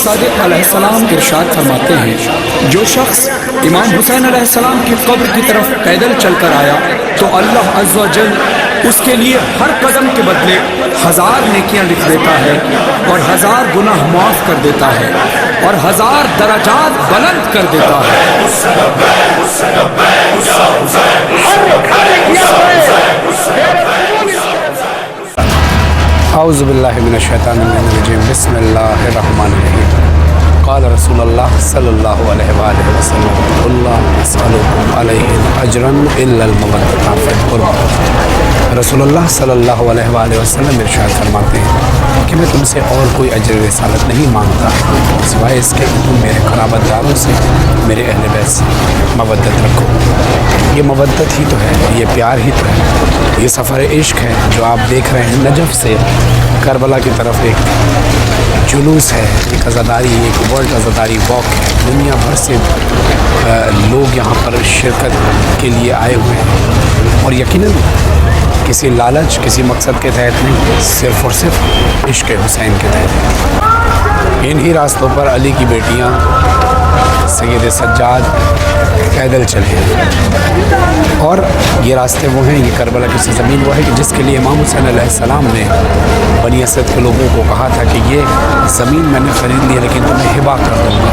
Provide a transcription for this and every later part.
صادق علیہ السلام ارشاد فرماتے ہیں جو شخص امام حسین علیہ السلام کی قبر کی طرف پیدل چل کر آیا تو اللہ عز و جل اس کے لیے ہر قدم کے بدلے 1000 نیکیاں لکھ دیتا ہے اور 1000 گناہ معاف کر دیتا ہے اور 1000 درجات بلند کر دیتا ہے۔ اعوذ باللہ من الشیطان الرجیم، بسم اللہ الرحمن الرحیم۔ قال رسول اللہ صلی اللہ علیہ وآلہ وسلم اللہ اسألکم علیہ اجرا الا المودۃ فی القربى۔ رسول اللہ صلی اللہ علیہ وآلہ وسلم ارشاد فرماتے ہیں کہ میں تم سے اور کوئی اجر رسالت نہیں مانگتا سوائے اس کے کہ تم میرے قرابت داروں سے، میرے اہل بیت سے مودت رکھو۔ یہ مودت ہی تو ہے، یہ پیار ہی تو ہے، یہ سفر عشق ہے جو آپ دیکھ رہے ہیں۔ نجف سے کربلا کی طرف ایک جلوس ہے، ایک عزاداری، ایک ورلڈ عزاداری واک ہے۔ دنیا بھر سے لوگ یہاں پر شرکت کے لیے آئے ہوئے ہیں اور یقیناً کسی لالچ، کسی مقصد کے تحت نہیں، صرف اور صرف عشق حسین کے تحت۔ انہی راستوں پر علی کی بیٹیاں سید سجاد پیدل چلے ہیں اور یہ راستے وہ ہیں، یہ کربلا کی سرزمین وہ ہے کہ جس کے لیے امام حسین علیہ السلام نے بنی اسد کے لوگوں کو کہا تھا کہ یہ زمین میں نے خرید لی ہے لیکن تمہیں ہبا کر دوں گا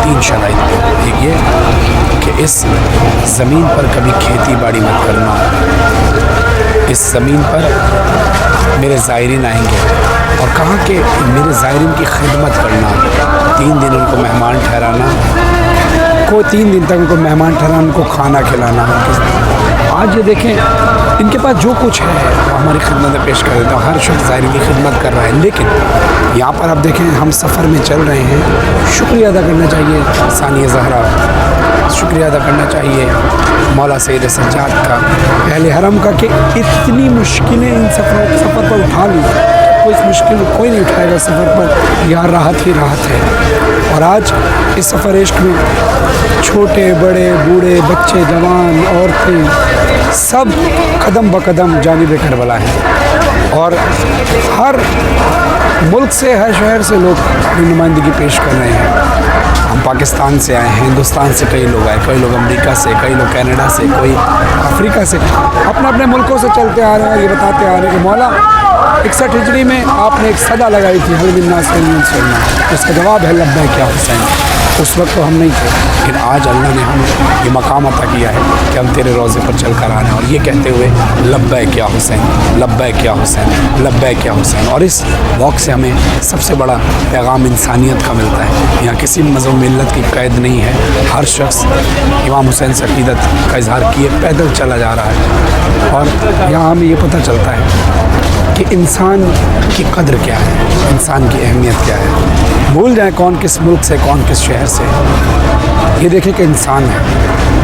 3 شرائط پہ۔ ایک یہ کہ اس زمین پر کبھی کھیتی باڑی مت کرنا، اس زمین پر میرے زائرین آئیں گے، اور کہا کہ میرے زائرین کی خدمت کرنا، 3 دن ان کو مہمان ٹھہرانا، 3 دن تک ان کو مہمان ٹھہرانا، ان کو کھانا کھلانا۔ آج یہ دیکھیں ان کے پاس جو کچھ ہے وہ ہماری خدمت میں پیش کر دیتا ہوں، ہر شخص زائرین کی خدمت کر رہا ہے، لیکن یہاں پر آپ دیکھیں ہم سفر میں چل رہے ہیں، شکریہ ادا کرنا چاہیے ثانیہ زہرا، شکریہ ادا کرنا چاہیے مولا سید سجاد کا، اہل حرم کا، کہ اتنی مشکلیں ان سفر پر اٹھا لی۔ کوئی مشکل کوئی نہیں اٹھائے گا سفر پر، یہاں راحت ہی راحت ہے۔ اور آج اس سفر عشق میں چھوٹے بڑے بوڑھے بچے جوان عورتیں سب قدم بقدم جانب کربلا ہیں، اور ہر ملک سے، ہر شہر سے لوگ اپنی نمائندگی پیش کر رہے ہیں۔ ہم پاکستان سے آئے ہیں، ہندوستان سے کئی لوگ آئے، کئی لوگ امریکہ سے، کئی لوگ کینیڈا سے، کوئی افریقہ سے، اپنے اپنے ملکوں سے چلتے آ رہے ہیں، یہ بتاتے آ رہے ہیں کہ مولا 61 ہجری میں آپ نے ایک صدا لگائی تھی حل بالناس سننا، اس کا جواب ہے لبیک یا حسین۔ اس وقت تو ہم نہیں تھے، لیکن آج اللہ نے ہمیں یہ مقام عطا کیا ہے کہ ہم تیرے روضے پر چل کر آ رہے ہیں، اور یہ کہتے ہوئے لبیک یا حسین، لبیک یا حسین، لبیک یا حسین۔ اور اس واک سے ہمیں سب سے بڑا پیغام انسانیت کا ملتا ہے۔ یہاں کسی مذہب ملت کی قید نہیں ہے، ہر شخص امام حسین سے عقیدت کا اظہار کیے پیدل چلا جا رہا ہے، اور یہاں ہمیں یہ پتہ چلتا ہے کہ انسان کی قدر کیا ہے، انسان کی اہمیت کیا ہے۔ بھول جائیں کون کس ملک سے، کون کس شہر سے، یہ دیکھیں کہ انسان ہے۔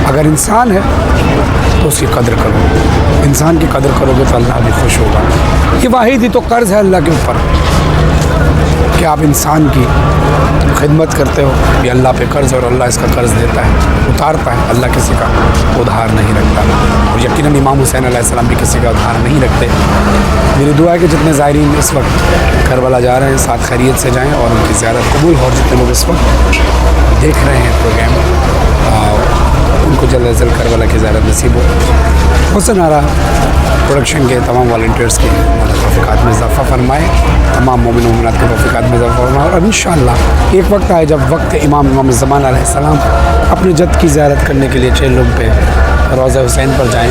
اگر انسان ہے تو اس کی قدر کرو، انسان کی قدر کرو گے تو اللہ بھی خوش ہوگا۔ یہ واحد ہی تو قرض ہے اللہ کے اوپر کہ آپ انسان کی خدمت کرتے ہو، یہ اللہ پہ قرض ہے، اور اللہ اس کا قرض دیتا ہے، اتارتا ہے۔ اللہ کسی کا ادھار نہیں رکھتا، اور یقیناً امام حسین علیہ السلام بھی کسی کا ادھار نہیں رکھتے۔ میری دعا ہے کہ جتنے زائرین اس وقت کربلا جا رہے ہیں ساتھ خیریت سے جائیں اور ان کی زیارت قبول ہو، اور جتنے لوگ اس وقت دیکھ رہے ہیں پروگرام ان کو جلد از جلد کربلا کی زیارت نصیب ہو۔ حسن آرا پروڈکشن کے تمام والنٹیئرس کے توفیقات میں اضافہ فرمائے، تمام مومن و مومنات کے توفیقات میں اضافہ فرمائے، اور انشاءاللہ ایک وقت آئے جب وقت امام زمان علیہ السلام اپنے جد کی زیارت کرنے کے لیے چہلم پہ روضہ حسین پر جائیں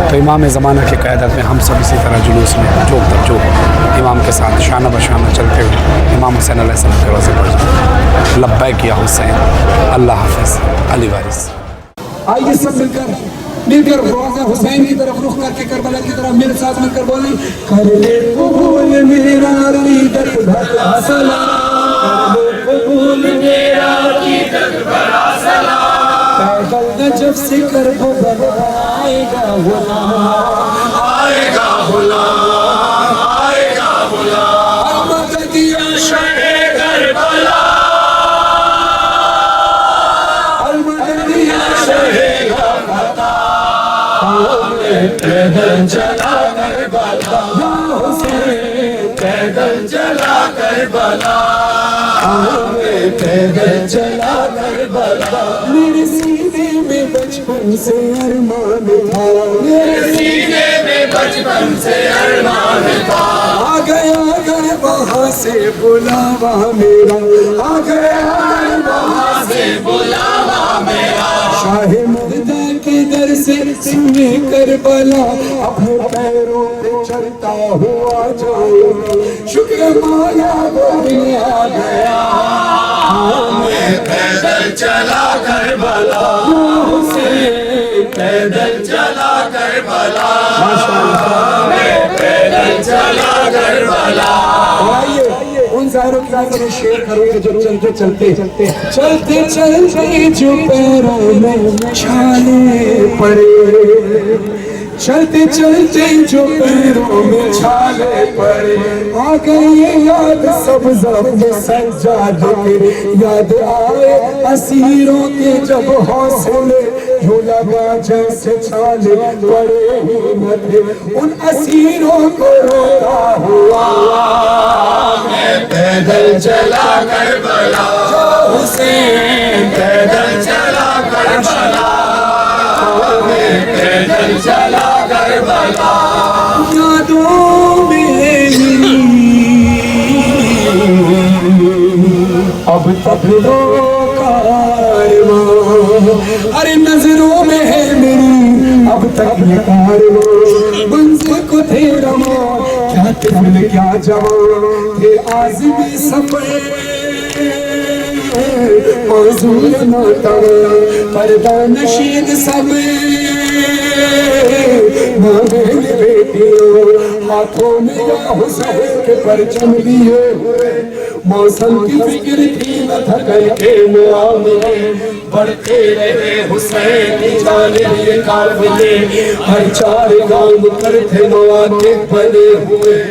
تو امام زمانہ کی قیادت میں ہم سب اسی طرح جلوس میں چوک در چوک امام کے ساتھ شانہ بشانہ چلتے ہوئے امام حسین علیہ السلام کے روضے پر جائیں۔ لبیک یا حسین، اللہ حافظ، علی وارث۔ آئیے سب مل کر روضہ حسین کی طرف رخ کر کے کربلا کی طرف میرے ساتھ مل کر بولیں، کر لے قبول میرا عقیدت بھلا سلام، کر لے قبول میرا عقیدت بھلا سلام، پیدل نجف سے کربلا آئے گا غلام، آئے گا غلام، آئے گا غلام، مدد یا شہ کربلا، المدد یا شہ پیدل چلا کربلا، یا حسین پیدل پیدل چلا کربلا میں پیدل چلا کربلا میرے سینے میں بچپن سے ارمان تھا میرے سینے میں بچپن سے ارمان تھا آ گیا اگر وہاں سے بلاوا میرا آ گیا اگر وہاں سے بلاوا میرا شاہ مردہ کے در سے سنے کربلا اپنے پیروں پہ چلتا ہوا جاؤں شکر مایا وہ دن آ گیا میں پیدل چلا کربلا حسین پیدل چلا کربلا میں پیدل چلا کربلا آئیے ان ظاہروں کی آگے میں شیئر کروں کہ جو چلتے چلتے چلتے چلتے جو پیروں میں چھالے پڑے چلتے چلتے جو پیروں میں چھالے پڑے آ گئی یاد سب زخم سجاد کے یاد آئے اسیروں کے جب حوصلے یوں لگا جیسے چھالے پڑے ہی نہ تھے ان اسیروں کو روتا ہوا میں پیدل چلا کربلا حسین پیدل چلا کربلا میں پیدل چلا کربلا یادوں میں میری اب تک لو کارواں ارے نظروں میں ہے میری اب تک یہ کارواں منزل کو تھے رواں کیا طفل کیا جوان تھے عازم سفر معذور نہ تڑا پردہ نشید سب مانے بیٹیوں ہاتھوں میں یا حسین کے پرچم لیے ہوئے موسم کی فکر تھی نہ تھکن کے معاملے بڑھتے رہے حسین کی جانب یہ قافلے ہر چار گام کرتے مواقع بنے ہوئے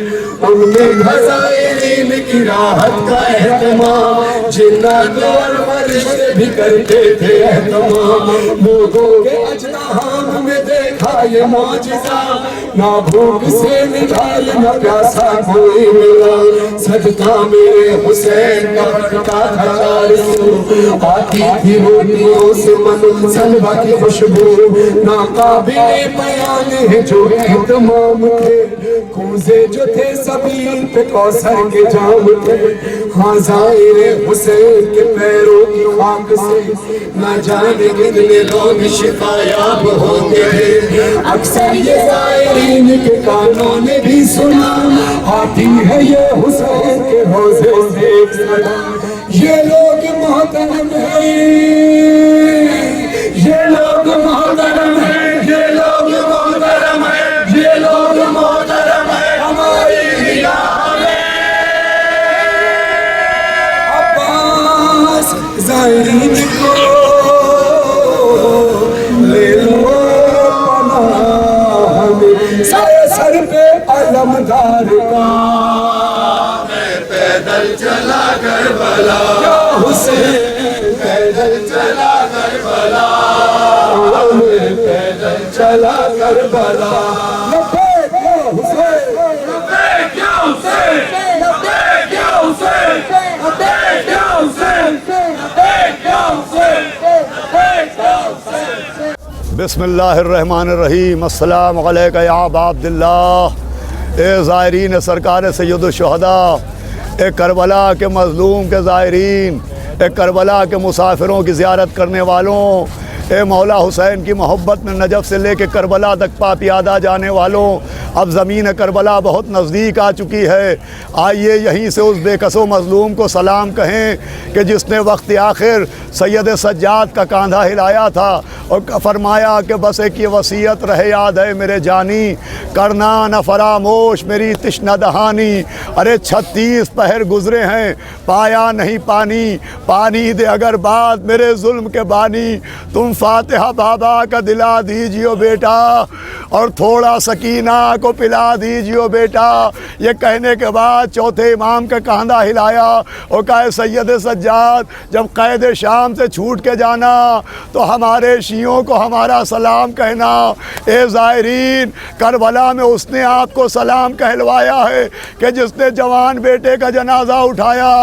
ان میں غزائرین کی راحت کا اہتمام جنات اور فرشتے بھی کرتے تھے اہتمام لوگوں کے اجنحام میں دیکھا یہ معجزہ نہ بھوک سے نڈال نہ پیاسا کوئی ملا صدقہ میرے حسین کا پھٹتا تھا چار سو آتی تھی روٹیوں سے من سلوہ کی خوشبو ناقابل بیان ہے جو اہتمام تھے کوزے جو تھے زمین پہ کوثر کے جام تھے ہاں ظاہر حسین کے پیروں کی خاک سے نہ جانے کتنے لوگ شفا یاب ہوتے ہیں اکثر یہ ظاہرین کے کانوں نے بھی سنا آتی ہے یہ حسین کے حوضے سے ایک صدا یہ لوگ محترم ہیں یہ لوگ محترم ہیں یہ لوگ محترم ہیں یہ لوگ محترم ہیں ہماری راہ میں عباس ظاہرین کو لے لو پناہ میں سر پہ علمدار کا میں پیدل چلا کربلا یا حسین پیدل چلا کربلا میں پیدل چلا کربلا لبیک یا حسین لبیک یا حسین لبیک یا حسین لبیک یا حسین لبیک یا حسین لبیک یا حسین بسم اللہ الرحمن الرحیم السلام علیکہ یا ابا عبداللہ اے زائرین سرکار سید الشہداء اے کربلا کے مظلوم کے زائرین اے کربلا کے مسافروں کی زیارت کرنے والوں اے مولا حسین کی محبت میں نجف سے لے کے کربلا تک پا پیادہ جانے والوں اب زمین کربلا بہت نزدیک آ چکی ہے آئیے یہیں سے اس بے کس و مظلوم کو سلام کہیں کہ جس نے وقت آخر سید سجاد کا کاندھا ہلایا تھا اور فرمایا کہ بس ایک یہ وصیت رہے یاد ہے میرے جانی کرنا نہ فراموش میری تشنہ دہانی ارے 36 پہر گزرے ہیں پایا نہیں پانی پانی دے اگر بات میرے ظلم کے بانی تم فاتحہ بابا کا دلا دیجیو بیٹا اور تھوڑا سکینہ کو پلا دیجیے بیٹا۔ یہ کہنے کے بعد چوتھے امام کا کاندھا ہلایا اور کہا سید سجاد جب قید شام سے چھوٹ کے جانا تو ہمارے شیعوں کو ہمارا سلام کہنا۔ اے زائرین، کربلا میں اس نے آپ کو سلام کہلوایا ہے کہ جس نے جوان بیٹے کا جنازہ اٹھایا،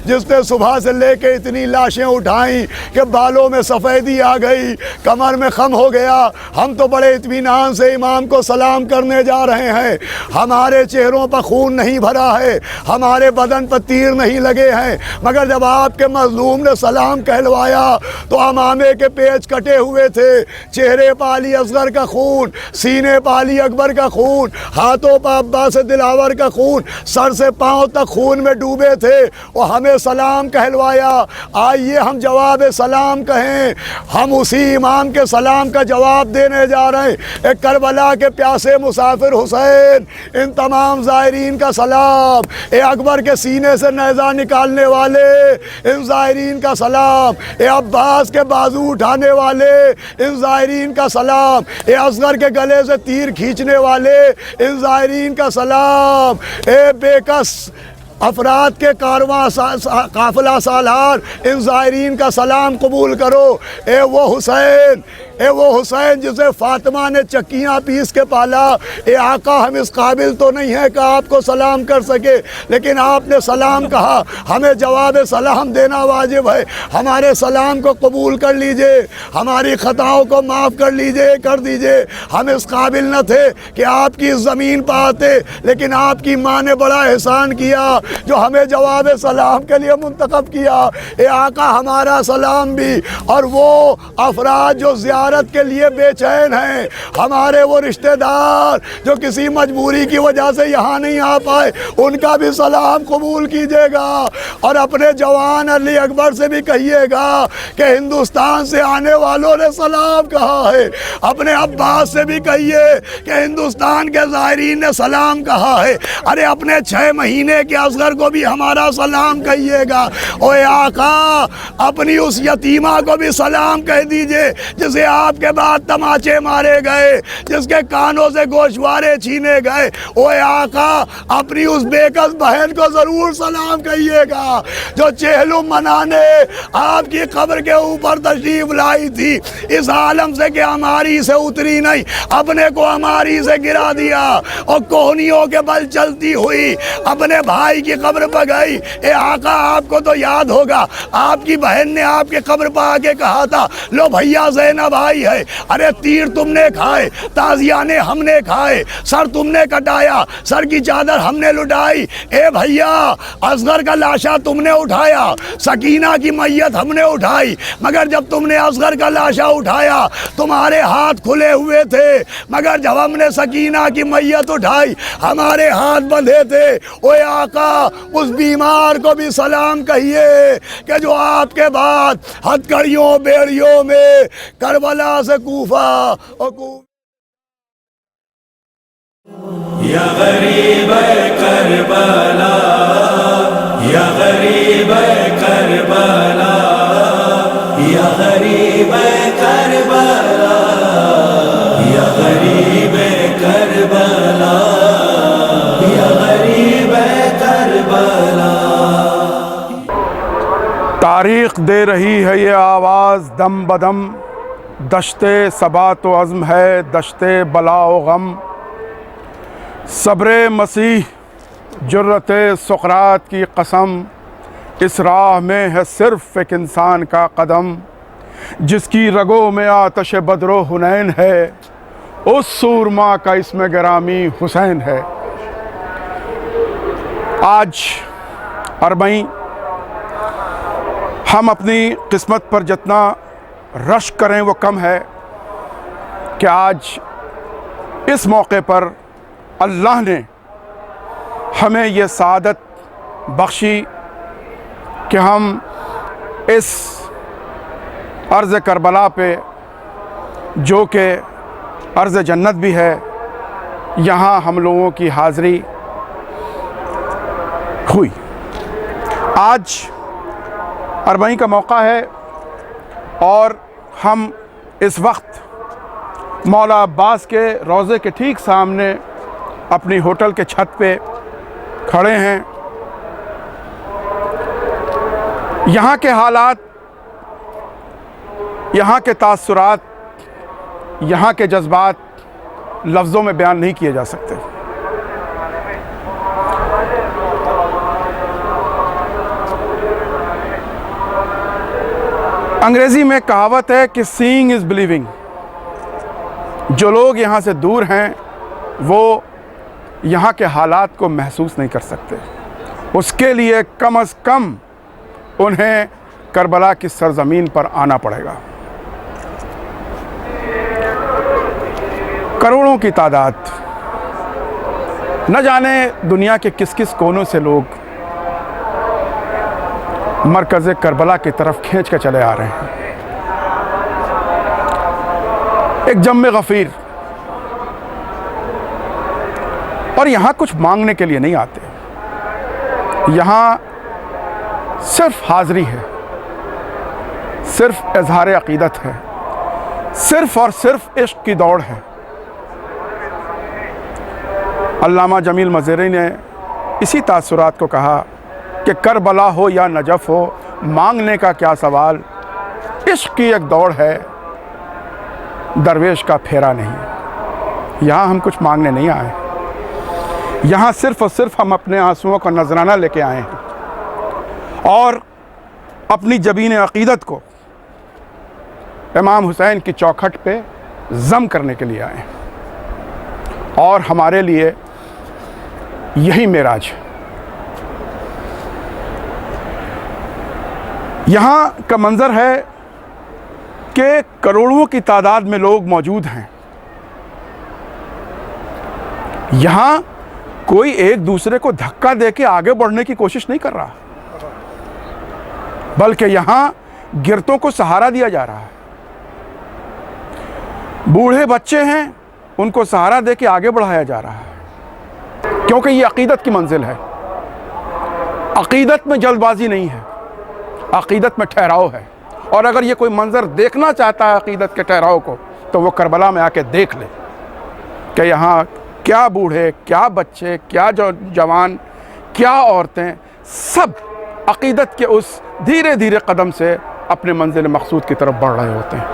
جس نے صبح سے لے کے اتنی لاشیں اٹھائیں کہ بالوں میں سفیدی آ گئی، کمر میں خم ہو گیا۔ ہم تو بڑے اطمینان سے امام کو سلام کرنے جا رہے ہیں، ہمارے چہروں پر خون نہیں بھرا ہے، ہمارے بدن پر تیر نہیں لگے ہیں، مگر جب آپ کے مظلوم نے سلام کہلوایا تو امامے کے پیچ کٹے ہوئے تھے، چہرے پہ علی اصغر کا خون، سینے پہ علی اکبر کا خون، ہاتھوں پہ عباس دلاور کا خون، سر سے پاؤں تک خون میں ڈوبے تھے اور ہمیں سلام کہلوایا۔ آئیے ہم جواب سلام کہیں، ہم اسی امام کے سلام کا جواب دینے جا رہے ہیں۔ ایک کربلا کے پیاسے مسافر حسین، ان تمام زائرین کا سلام۔ اے اکبر کے سینے سے نیزہ نکالنے والے، ان زائرین کا سلام۔ اے عباس کے بازو اٹھانے والے، ان زائرین کا سلام۔ اے اصغر کے گلے سے تیر کھینچنے والے، ان زائرین کا سلام۔ اے بے کس افراد کے کارواں قافلہ سالار، ان زائرین کا سلام قبول کرو۔ اے وہ حسین، اے وہ حسین جسے فاطمہ نے چکیاں پیس کے پالا۔ اے آقا، ہم اس قابل تو نہیں ہیں کہ آپ کو سلام کر سکے، لیکن آپ نے سلام کہا، ہمیں جواب سلام دینا واجب ہے۔ ہمارے سلام کو قبول کر لیجئے، ہماری خطاؤں کو معاف کر لیجئے، کر دیجئے۔ ہم اس قابل نہ تھے کہ آپ کی زمین پہ آتے، لیکن آپ کی ماں نے بڑا احسان کیا جو ہمیں جواب سلام کے لیے منتخب کیا۔ اے آقا، ہمارا سلام بھی، اور وہ افراد جو زیارت کے لیے بے چین ہیں، ہمارے وہ رشتہ دار جو کسی مجبوری کی وجہ سے یہاں نہیں آ پائے، ان کا بھی سلام قبول کیجیے گا۔ اور اپنے جوان علی اکبر سے بھی کہیے گا کہ ہندوستان سے آنے والوں نے سلام کہا ہے۔ اپنے عباس سے بھی کہیے کہ ہندوستان کے زائرین نے سلام کہا ہے۔ ارے اپنے 6 مہینے کے اصغر کو بھی ہمارا سلام کہیے گا۔ اوے آقا، اپنی اس یتیمہ کو بھی سلام کہہ دیجئے جسے آپ کے بعد تماچے مارے گئے، جس کے کانوں سے گوشوارے چھینے گئے۔ اوے آقا، اپنی اس بے کس بہن کو ضرور سلام کہیے گا جو چہلم منانے آپ کی قبر کے اوپر تشریف لائی تھی، اس عالم سے کہ ہماری سے اتری نہیں، اپنے کو ہماری سے گرا دیا اور کوہنیوں کے بل چلتی ہوئی اپنے بھائی کی قبر پہ گئی۔ اے آقا، آپ کو تو یاد ہوگا، آپ کی بہن نے آپ کے قبر پہ آ کے کہا تھا، لو بھیا زینب آئی ہے۔ ارے تیر تم نے کھائے، تازیانے ہم نے کھائے، سر تم نے کٹایا، سر کی چادر ہم نے لٹائی۔ اے بھیا، اصغر کا لاشا تم نے اٹھایا، سکینہ کی میت ہم نے اٹھائی، مگر جب تم نے اصغر کا لاشا اٹھایا تمہارے ہاتھ کھلے ہوئے تھے، مگر جب ہم نے سکینہ کی میت اٹھائی ہمارے ہاتھ بندھے تھے۔ اوے آقا، اس بیمار کو بھی سلام کہیے کہ جو آپ کے بعد ہتھکڑیوں بیڑیوں میں کربلا سے کوفہ اور یا غریب کربلا، یا غریب کربلا، یا غریب کربلا، یا غریب کربلا، یا غریب کربلا۔ تاریخ دے رہی ہے یہ آواز دم بدم، دشت ثبات و عزم ہے دشت بلا و غم، صبر مسیح جرت سقراط کی قسم، اس راہ میں ہے صرف ایک انسان کا قدم، جس کی رگوں میں آتش بدر و حنین ہے، اس سورما کا اسم گرامی حسین ہے۔ آج اربعین ہم اپنی قسمت پر جتنا رشک کریں وہ کم ہے کہ آج اس موقع پر اللہ نے ہمیں یہ سعادت بخشی کہ ہم اس ارض کربلا پہ، جو کہ ارض جنت بھی ہے، یہاں ہم لوگوں کی حاضری ہوئی۔ آج اربعین کا موقع ہے اور ہم اس وقت مولا عباس کے روضے کے ٹھیک سامنے اپنی ہوٹل کے چھت پہ کھڑے ہیں. یہاں کے حالات، یہاں کے تاثرات، یہاں کے جذبات لفظوں میں بیان نہیں کیے جا سکتے. انگریزی میں کہاوت ہے کہ سینگ از بلیونگ. جو لوگ یہاں سے دور ہیں وہ یہاں کے حالات کو محسوس نہیں کر سکتے. اس کے لیے کم از کم انہیں کربلا کی سرزمین پر آنا پڑے گا. کروڑوں کی تعداد، نہ جانے دنیا کے کس کس کونوں سے لوگ مرکز کربلا کی طرف کھینچ کے چلے آ رہے ہیں. ایک جم غفیر. اور یہاں کچھ مانگنے کے لیے نہیں آتے، یہاں صرف حاضری ہے، صرف اظہار عقیدت ہے، صرف اور صرف عشق کی دوڑ ہے. علامہ جمیل مزری نے اسی تاثرات کو کہا کہ کربلا ہو یا نجف ہو، مانگنے کا کیا سوال، عشق کی ایک دوڑ ہے، درویش کا پھیرا نہیں. یہاں ہم کچھ مانگنے نہیں آئے، یہاں صرف اور صرف ہم اپنے آنسوؤں کا نذرانہ لے کے آئے ہیں اور اپنی جبین عقیدت کو امام حسین کی چوکھٹ پہ ضم کرنے کے لیے آئے ہیں. اور ہمارے لیے یہی معراج ہے. یہاں کا منظر ہے کہ کروڑوں کی تعداد میں لوگ موجود ہیں. یہاں کوئی ایک دوسرے کو دھکا دے کے آگے بڑھنے کی کوشش نہیں کر رہا، بلکہ یہاں گرتوں کو سہارا دیا جا رہا ہے. بوڑھے بچے ہیں، ان کو سہارا دے کے آگے بڑھایا جا رہا ہے، کیونکہ یہ عقیدت کی منزل ہے. عقیدت میں جلد بازی نہیں ہے، عقیدت میں ٹھہراؤ ہے. اور اگر یہ کوئی منظر دیکھنا چاہتا ہے عقیدت کے ٹھہراؤ کو، تو وہ کربلا میں آ کے دیکھ لے کہ یہاں کیا بوڑھے، کیا بچے، کیا جوان، کیا عورتیں، سب عقیدت کے اس دھیرے دھیرے قدم سے اپنے منزل مقصود کی طرف بڑھ رہے ہوتے ہیں.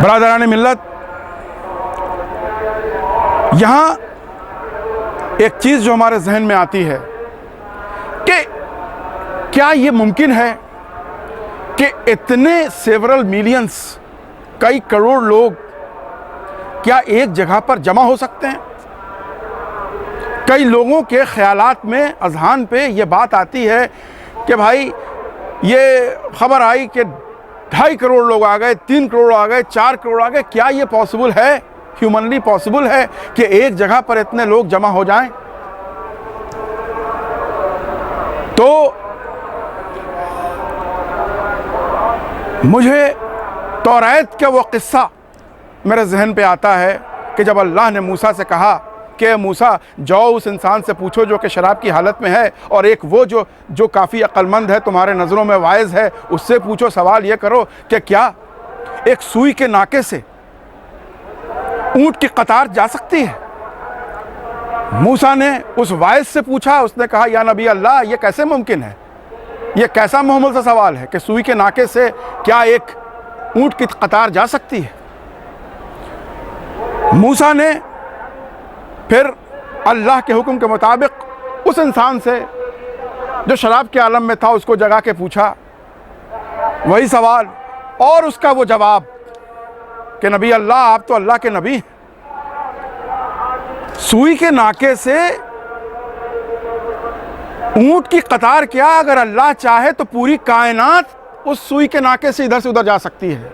برادران ملت، یہاں ایک چیز جو ہمارے ذہن میں آتی ہے کہ کیا یہ ممکن ہے کہ اتنے سیورل میلینز، کئی کروڑ لوگ کیا ایک جگہ پر جمع ہو سکتے ہیں؟ کئی لوگوں کے خیالات میں، اذہان پہ یہ بات آتی ہے کہ بھائی یہ خبر آئی کہ 2.5 کروڑ لوگ آ گئے، 3 کروڑ آ گئے، 4 کروڑ آ گئے. کیا یہ پاسبل ہے، ہیومنلی پاسبل ہے کہ ایک جگہ پر اتنے لوگ جمع ہو جائیں؟ تو مجھے توریت کا وہ قصہ میرے ذہن پہ آتا ہے کہ جب اللہ نے موسیٰ سے کہا کہ موسیٰ جاؤ اس انسان سے پوچھو جو کہ شراب کی حالت میں ہے، اور ایک وہ جو کافی عقل مند ہے، تمہارے نظروں میں واعظ ہے، اس سے پوچھو، سوال یہ کرو کہ کیا ایک سوئی کے ناکے سے اونٹ کی قطار جا سکتی ہے؟ موسیٰ نے اس واعظ سے پوچھا، اس نے کہا یا نبی اللہ، یہ کیسے ممکن ہے؟ یہ کیسا محمل سا سوال ہے کہ سوئی کے ناکے سے کیا ایک اونٹ کی قطار جا سکتی ہے؟ موسیٰ نے پھر اللہ کے حکم کے مطابق اس انسان سے جو شراب کے عالم میں تھا اس کو جگا کے پوچھا وہی سوال، اور اس کا وہ جواب کہ نبی اللہ، آپ تو اللہ کے نبی ہیں. سوئی کے ناکے سے اونٹ کی قطار کیا، اگر اللہ چاہے تو پوری کائنات اس سوئی کے ناکے سے ادھر سے ادھر جا سکتی ہے.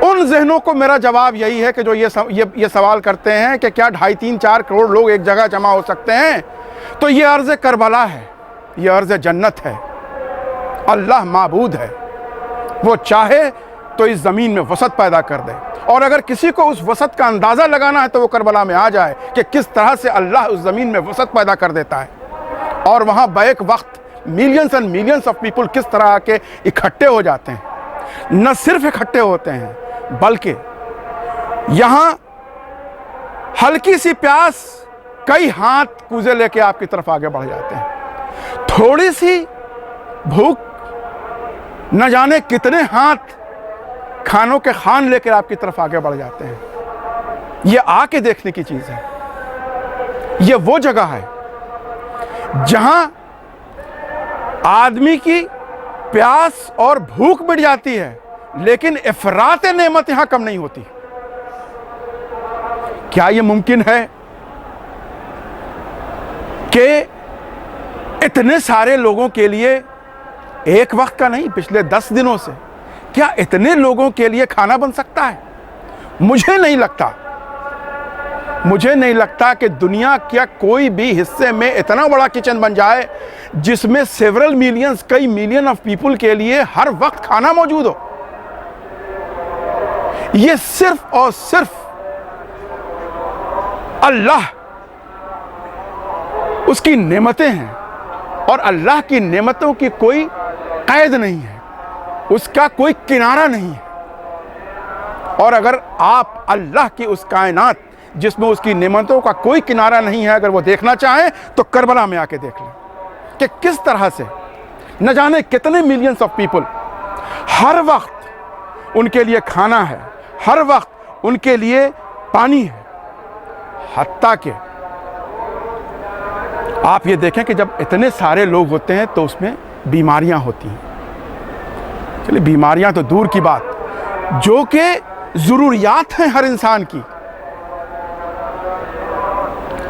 ان ذہنوں کو میرا جواب یہی ہے کہ جو یہ سوال کرتے ہیں کہ کیا 2.5, 3, 4 کروڑ لوگ ایک جگہ جمع ہو سکتے ہیں، تو یہ عرض کربلا ہے، یہ عرض جنت ہے. اللہ معبود ہے، وہ چاہے تو اس زمین میں وسعت پیدا کر دے، اور اگر کسی کو اس وسعت کا اندازہ لگانا ہے تو وہ کربلا میں آ جائے کہ کس طرح سے اللہ اس زمین میں وسعت پیدا کر دیتا ہے. اور وہاں بیک وقت میلینز اینڈ میلینز آف پیپل کس طرح کے اکٹھے ہو جاتے ہیں. نہ صرف اکٹھے ہوتے ہیں بلکہ یہاں ہلکی سی پیاس کئی ہاتھ کوزے لے کے آپ کی طرف آگے بڑھ جاتے ہیں، تھوڑی سی بھوک نہ جانے کتنے ہاتھ کھانوں کے خان لے کر آپ کی طرف آگے بڑھ جاتے ہیں۔ یہ آ کے دیکھنے کی چیز ہے۔ یہ وہ جگہ ہے جہاں آدمی کی پیاس اور بھوک مٹ جاتی ہے، لیکن افراط نعمت یہاں کم نہیں ہوتی۔ کیا یہ ممکن ہے کہ اتنے سارے لوگوں کے لیے ایک وقت کا نہیں، پچھلے 10 دنوں سے کیا اتنے لوگوں کے لیے کھانا بن سکتا ہے؟ مجھے نہیں لگتا کہ دنیا کیا کوئی بھی حصے میں اتنا بڑا کچن بن جائے جس میں سیورل ملینز، کئی ملین آف پیپل کے لیے ہر وقت کھانا موجود ہو۔ یہ صرف اور صرف اللہ، اس کی نعمتیں ہیں، اور اللہ کی نعمتوں کی کوئی قید نہیں ہے، اس کا کوئی کنارہ نہیں ہے۔ اور اگر آپ اللہ کی اس کائنات جس میں اس کی نعمتوں کا کوئی کنارہ نہیں ہے اگر وہ دیکھنا چاہیں تو کربلا میں آ کے دیکھ لیں کہ کس طرح سے نہ جانے کتنے ملینز آف پیپل ہر وقت ان کے لیے کھانا ہے، ہر وقت ان کے لیے پانی ہے، حتیٰ کہ آپ یہ دیکھیں کہ جب اتنے سارے لوگ ہوتے ہیں تو اس میں بیماریاں ہوتی ہیں۔ چلیے بیماریاں تو دور کی بات، جو کہ ضروریات ہیں ہر انسان کی،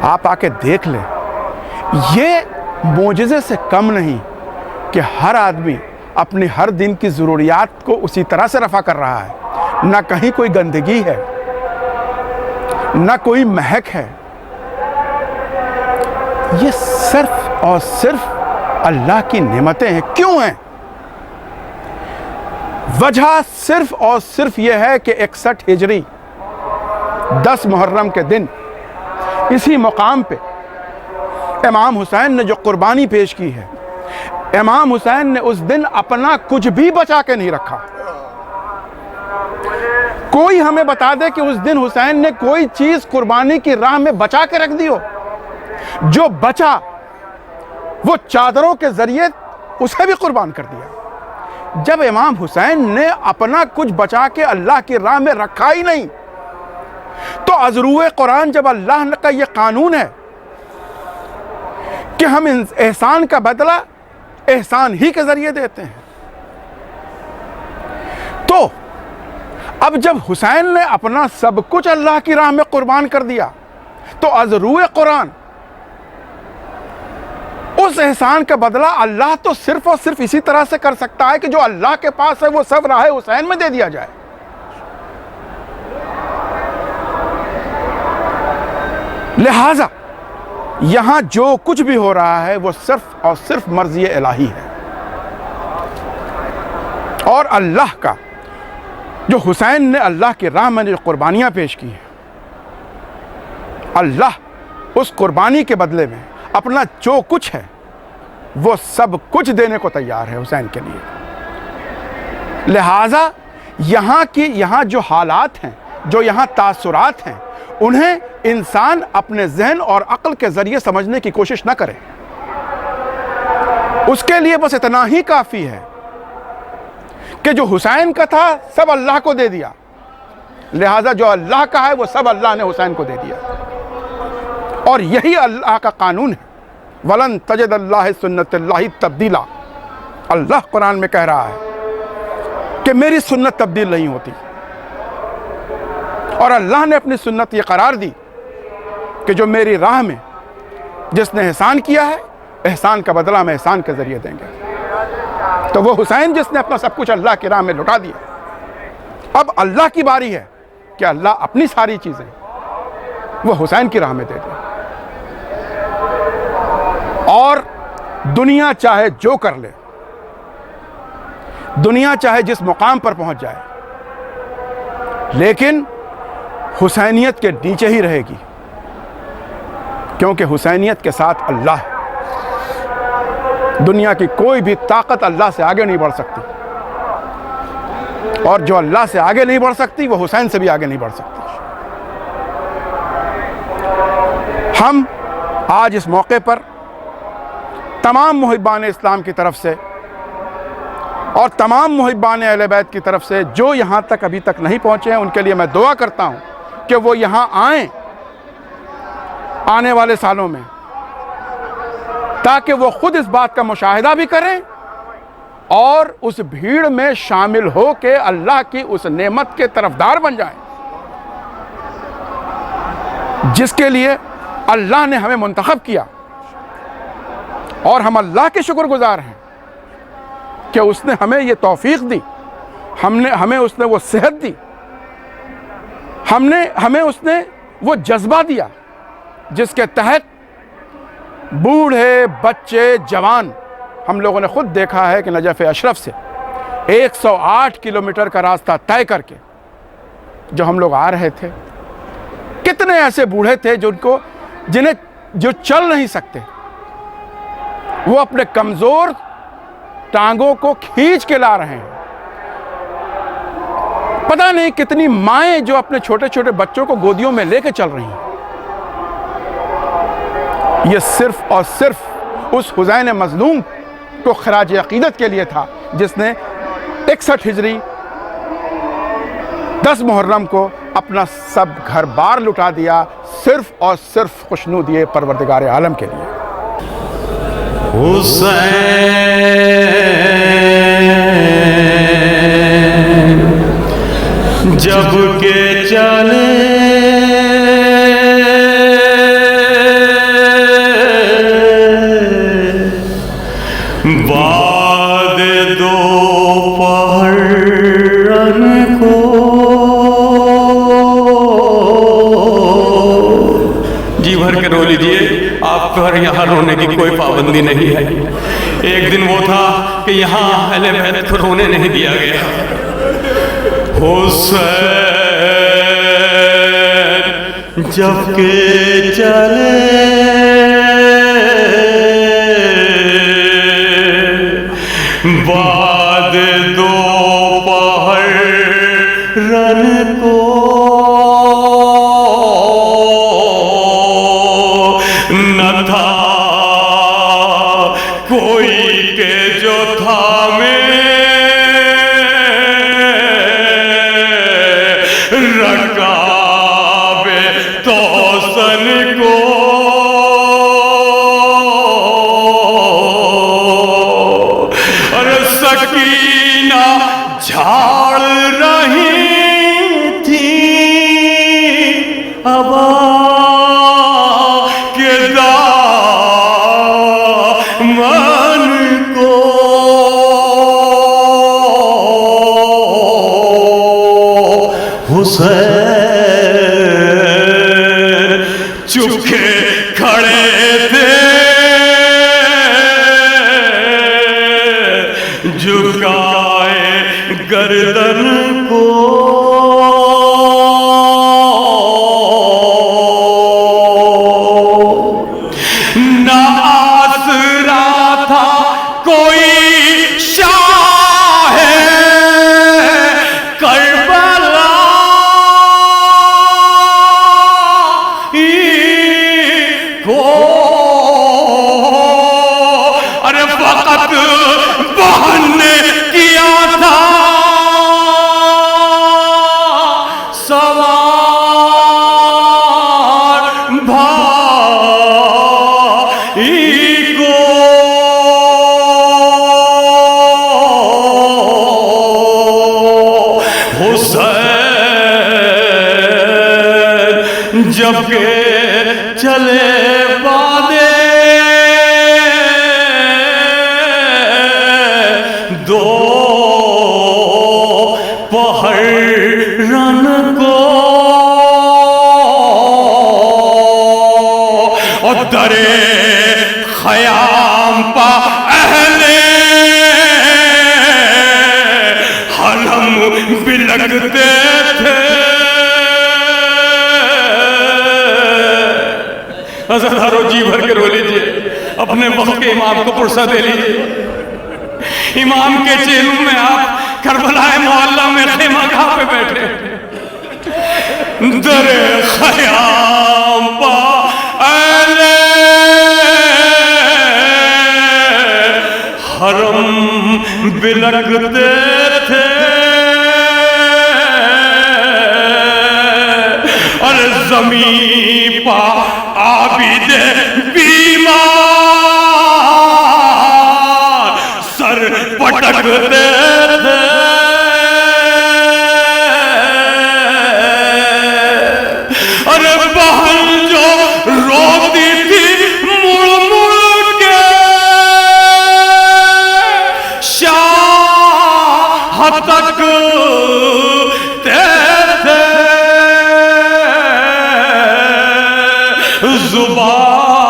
آپ آ کے دیکھ لیں، یہ معجزے سے کم نہیں کہ ہر آدمی اپنے ہر دن کی ضروریات کو اسی طرح سے رفع کر رہا ہے۔ نہ کہیں کوئی گندگی ہے، نہ کوئی مہک ہے، یہ صرف اور صرف اللہ کی نعمتیں ہیں۔ کیوں ہیں؟ وجہ صرف اور صرف یہ ہے کہ 61 ہجری 10 محرم کے دن اسی مقام پہ امام حسین نے جو قربانی پیش کی ہے، امام حسین نے اس دن اپنا کچھ بھی بچا کے نہیں رکھا۔ کوئی ہمیں بتا دے کہ اس دن حسین نے کوئی چیز قربانی کی راہ میں بچا کے رکھ دی ہو۔ جو بچا وہ چادروں کے ذریعے اسے بھی قربان کر دیا۔ جب امام حسین نے اپنا کچھ بچا کے اللہ کی راہ میں رکھا ہی نہیں، تو از روئے قرآن جب اللہ کا یہ قانون ہے کہ ہم احسان کا بدلہ احسان ہی کے ذریعے دیتے ہیں، تو اب جب حسین نے اپنا سب کچھ اللہ کی راہ میں قربان کر دیا تو از روئے قرآن اس احسان کا بدلہ اللہ تو صرف اور صرف اسی طرح سے کر سکتا ہے کہ جو اللہ کے پاس ہے وہ سب راہ حسین میں دے دیا جائے۔ لہٰذا یہاں جو کچھ بھی ہو رہا ہے وہ صرف اور صرف مرضی الہی ہے، اور اللہ کا جو حسین نے اللہ کی راہ میں جو قربانیاں پیش کی ہیں، اللہ اس قربانی کے بدلے میں اپنا جو کچھ ہے وہ سب کچھ دینے کو تیار ہے حسین کے لیے۔ لہٰذا یہاں جو حالات ہیں، جو یہاں تاثرات ہیں، انہیں انسان اپنے ذہن اور عقل کے ذریعے سمجھنے کی کوشش نہ کرے۔ اس کے لیے بس اتنا ہی کافی ہے کہ جو حسین کا تھا سب اللہ کو دے دیا، لہٰذا جو اللہ کا ہے وہ سب اللہ نے حسین کو دے دیا، اور یہی اللہ کا قانون ہے۔ وَلَن تَجِدَ اللَّهِ سُنَّتِ اللَّهِ تَبْدِيلًا، اللہ قرآن میں کہہ رہا ہے کہ میری سنت تبدیل نہیں ہوتی، اور اللہ نے اپنی سنت یہ قرار دی کہ جو میری راہ میں جس نے احسان کیا ہے، احسان کا بدلہ میں احسان کے ذریعے دیں گے۔ تو وہ حسین جس نے اپنا سب کچھ اللہ کی راہ میں لٹا دیا، اب اللہ کی باری ہے کہ اللہ اپنی ساری چیزیں وہ حسین کی راہ میں دے دے، اور دنیا چاہے جو کر لے، دنیا چاہے جس مقام پر پہنچ جائے، لیکن حسینیت کے نیچے ہی رہے گی، کیونکہ حسینیت کے ساتھ اللہ ہے۔ دنیا کی کوئی بھی طاقت اللہ سے آگے نہیں بڑھ سکتی، اور جو اللہ سے آگے نہیں بڑھ سکتی وہ حسین سے بھی آگے نہیں بڑھ سکتی۔ ہم آج اس موقع پر تمام محبان اسلام کی طرف سے اور تمام محبان اہل بیت کی طرف سے جو یہاں تک ابھی تک نہیں پہنچے ہیں ان کے لیے میں دعا کرتا ہوں کہ وہ یہاں آئیں آنے والے سالوں میں، تاکہ وہ خود اس بات کا مشاہدہ بھی کریں اور اس بھیڑ میں شامل ہو کے اللہ کی اس نعمت کے طرفدار بن جائیں جس کے لیے اللہ نے ہمیں منتخب کیا، اور ہم اللہ کے شکر گزار ہیں کہ اس نے ہمیں یہ توفیق دی، ہمیں اس نے وہ صحت دی، ہمیں اس نے وہ جذبہ دیا جس کے تحت بوڑھے بچے جوان، ہم لوگوں نے خود دیکھا ہے کہ نجف اشرف سے 108 کلومیٹر کا راستہ طے کر کے جو ہم لوگ آ رہے تھے، کتنے ایسے بوڑھے تھے جو چل نہیں سکتے، وہ اپنے کمزور ٹانگوں کو کھینچ کے لا رہے ہیں۔ پتہ نہیں کتنی مائیں جو اپنے چھوٹے چھوٹے بچوں کو گودیوں میں لے کے چل رہی ہیں۔ یہ صرف اور صرف اس حسین مظلوم کو خراج عقیدت کے لیے تھا جس نے 61 ہجری 10 محرم کو اپنا سب گھر بار لٹا دیا، صرف اور صرف خوشنودی پروردگار عالم کے لیے۔ حسین جب کہ چلے بعد دوپہر کو، جی بھر کے رو لیجئے، آپ پر یہاں رونے کی کوئی پابندی نہیں ہے۔ ایک دن وہ تھا کہ یہاں اہل بیت کو رونے نہیں دیا گیا۔ حسین جب کہ چلے بعد دوپہر کو، نہ تھا کوئی کہ جو تھامے رکاب توسن کو، اور سکینہ جھاڑ رہی تھی ابا کے دامن کو، حسین چپکے کھڑے تھے، جھکائے گردن کو، نہ آسرا تھا کوئی شاہ کربلا کو، ارے فقط بہن نے کیا تھا سوار بھائی کو، حسین جب کہ چلے بادے دو پہر رن کو، اور درے خیام پا اہل حرم بلکتے تھے۔ ہزاروں جی بھر کے رو لیجئے، اپنے وقت کے امام کو پرسہ دے لیجئے۔ امام کے چہروں میں آپ کربلا معلیٰ میں خیمہ گاہ پہ بیٹھے، در خیام پا حرم بلکتے تھے اور زمین پا عابد بیمار سر پٹکتے تھے اور بہن جو روتی تھی مڑ مڑ کے شاہ تک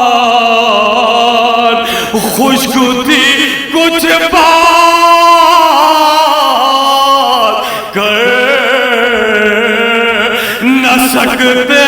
زبان خشک تھی کچھ بات کر نہ سکتے